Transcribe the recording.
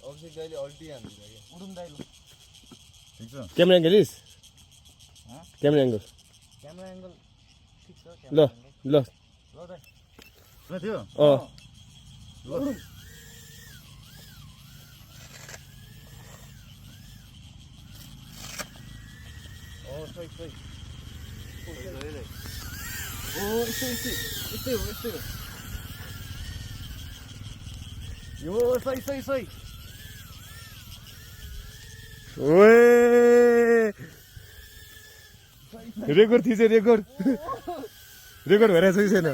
अभिषेक दाइले अल्टी हान्दिन्छ क्या उडुम दाइलो ठिक छ क्यामेरा एङ्गल इस क्यामेरा एङ्गल क्यामेरा एङ्गल ठिक छ ल ल ल दाइ ल थियो अँ सही सही यस्तै हो यो सही सही सही ओए रेकर्ड थिचे रेकर्ड भइरहेको छ कि छैन